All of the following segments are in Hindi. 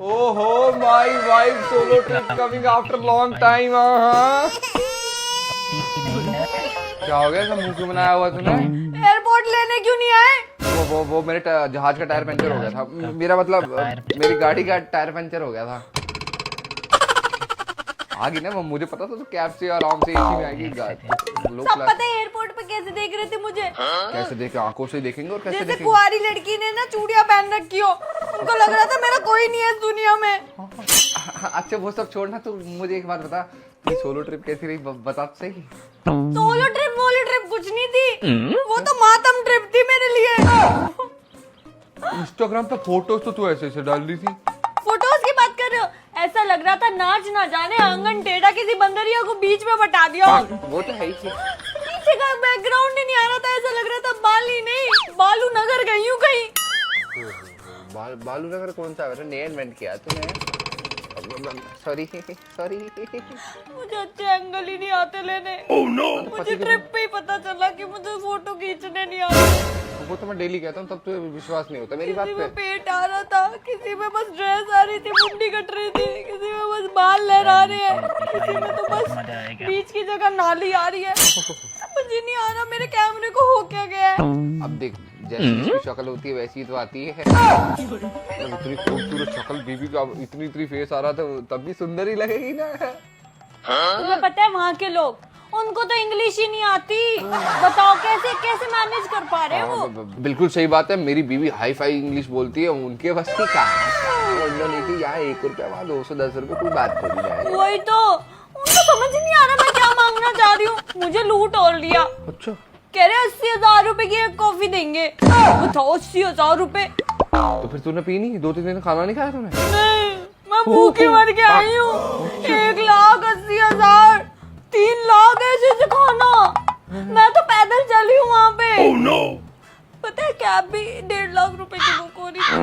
ओहो my wife solo trip coming after long time. क्या हो गया, सब मुंह क्यों बनाया हुआ तूने? एयरपोर्ट लेने क्यों नहीं आए? वो मेरे जहाज का टायर पंचर हो गया था। मेरा मतलब मेरी गाड़ी का टायर पंचर हो गया था। आगे ना मुझे पता था तो कैब से आराम से एसी में आएगी। सब पता है एयरपोर्ट पे कैसे देख रहे थे मुझे? कैसे देखे? आंखों से देखेंगे और कैसे जैसे देखेंगे? कुंवारी लड़की ने ना चूड़ियां पहन रखी हो, उनको लग रहा था मेरा कोई नहीं है इस दुनिया में। अच्छा वो सब छोड़ना, तो मुझे एक बात बता, ये सोलो ट्रिप कैसी रही? बता तो सही। सोलो ट्रिप वोलो ट्रिप कुछ नहीं थी, वो तो मातम ट्रिप थी मेरे लिए। इंस्टाग्राम पे फोटोज तो तू ऐसे ऐसे डाल रही थी। फोटोज की बात कर रहे हो? ऐसा लग रहा था नाच ना जाने आंगन टेढ़ा किसी बंदरिया को बीच में बटा दिया। वो तो है ही। पीछे का बैकग्राउंड ही नहीं आ रहा था, ऐसा लग रहा था बाली नहीं बालू नगर गई हूँ कहीं। बालू नगर कौन सा नया इन्वेंट किया तूने? सॉरी मुझे अच्छे एंगल ही नहीं आते लेने। मुझे ट्रिप पे ही पता चला कि मुझे फोटो खींचने नहीं आते। वो तो मैं डेली कहता हूँ, तब तो विश्वास नहीं होता मेरी बात पे। किसी में पेट आ रहा था, किसी में बस ड्रेस आ रही थी, मुंडी कट रही थी, किसी में बस बाल लहरा रहे हैं, किसी में तो बस बीच की जगह नाली आ रही है। मुझे नहीं आ रहा मेरे कैमरे को हो क्या गया है। अब देख, जैसी शक्ल होती है वैसी तो आती है। इतनी खूबसूरत शक्ल बीबी का, इतनी फेस आ रहा था, तब भी सुंदर ही लगेगी ना। तुम्हें पता है वहाँ के लोग, उनको तो इंग्लिश ही नहीं आती। बताओ कैसे कैसे मैनेज कर पा रहे हो? बिल्कुल सही बात है, मेरी बीवी हाई फाई इंग्लिश बोलती है, उनके बस की कहाँ है। इंडोनेशिया यहाँ 1 रुपया, वहाँ 210 रुपए, कोई बात थोड़ी है। वही तो, उनको समझ नहीं आ रहा मैं क्या मांगना चाह रही हूँ। मुझे लूट और लिया। अच्छा, कह रहे 80,000 रुपए की एक कॉफी देंगे। बताओ 80,000 रुपए। तो फिर तूने पी नहीं? 2-3 दिन खाना नहीं खाया तूने? नहीं, मैं भूखी मर के आई हूँ। 1,80,000, 3 लाख ऐसे खाना। मैं तो पैदल चली हूँ वहाँ पे। oh, no. पता है कैब भी 1.5 लाख रुपए की बुक हो रही थी।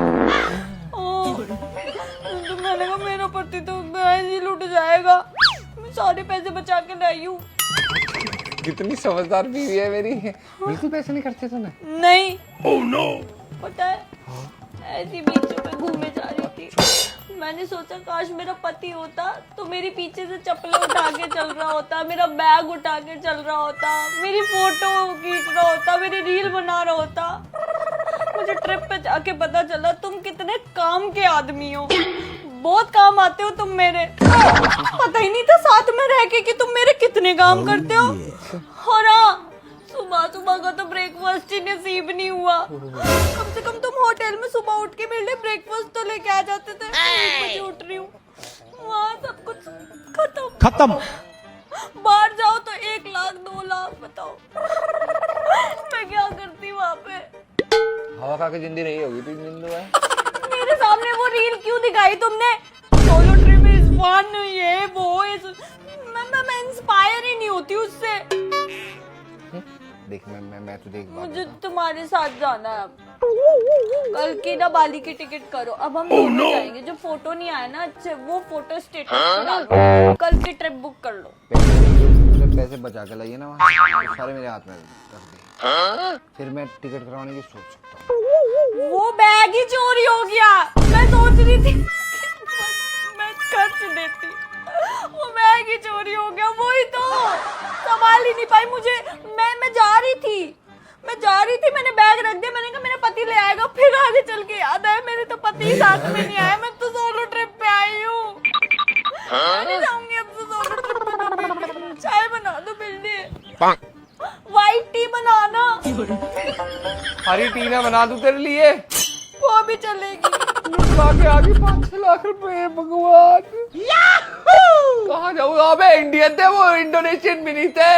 तो मैंने कहा मेरा पति तो ही लूट जाएगा। मैं सारे पैसे बचा के लाई हूँ। कितनी समझदार बीवी है मेरी। बिल्कुल पैसे नहीं खर्चे तूने? नहीं। oh, no. पता है ऐसी बीचों पे घूमने जा रही थी, मैंने सोचा काश मेरा पति होता तो मेरी पीछे से चप्पलें उठा के चल रहा होता, मेरा बैग उठा के चल रहा होता, मेरी फोटो खींच रहा होता, मेरी रील बना रहा होता। मुझे ट्रिप पे जाके पता चला तुम कितने काम के आदमी हो। बहुत काम आते हो तुम मेरे। पता ही नहीं था साथ में रह के कि तुम मेरे कितने काम करते हो। और हाँ, सुबह सुबह का तो ब्रेकफास्ट ही नसीब नहीं हुआ। कम से कम तुम होटल में सुबह उठ के मेरे लिए ब्रेकफास्ट तो लेके आ जाते थे। 1 बजे उठ रही हूँ, वहाँ सब कुछ खत्म। बाहर जाओ तो 1 लाख 2 लाख, बताओ मैं क्या करती वहाँ पे? हवा खा के जिंदगी नहीं होगी, 3 दिन तो है। मेरे सामने वो रील क्यों दिखाई तुमने? सोलो ट्रिप इज फन, ये वो मैं इंस्पायर ही नहीं होती उससे। देख मैं तुझे एक बात मुझे तुम्हारे साथ जाना है अब। कल की ना बाली की टिकट करो, अब हम दोनों जाएंगे। जो फोटो नहीं आया ना अच्छे, वो फोटो स्टेटस पे डालो। कल की ट्रिप बुक कर लो। पैसे बचा के लाइए ना, वहाँ सारे मेरे हाथ में रख दे, फिर मैं टिकट करवाने की सोच सकता हूँ। वो बैग ही चोरी हो गया। मैं सोच रही थी मैं खर्च देती, वो बैग ही चोरी हो गया। वही तो संभाल ही नहीं पाई मुझे। मैं जा रही थी, मैंने बैग रख दिया, मैंने कहा मेरा पति ले आएगा। फिर आगे चल के याद आया मेरे तो पति साथ में नहीं आया, मैं तो सोलो ट्रिप पे आई हूँ। मैं जाऊंगी अब तो सोलो ट्रिप पे। चाय बना दो बिल्ली, व्हाइट टी बनाना। हरी टी ना बना दूं तेरे लिए? वो भी चलेगी। आगे 5-6 लाख रुपए, भगवान। कहाँ जाऊँ? अबे इंडियन थे वो, इंडोनेशियन भी नहीं थे।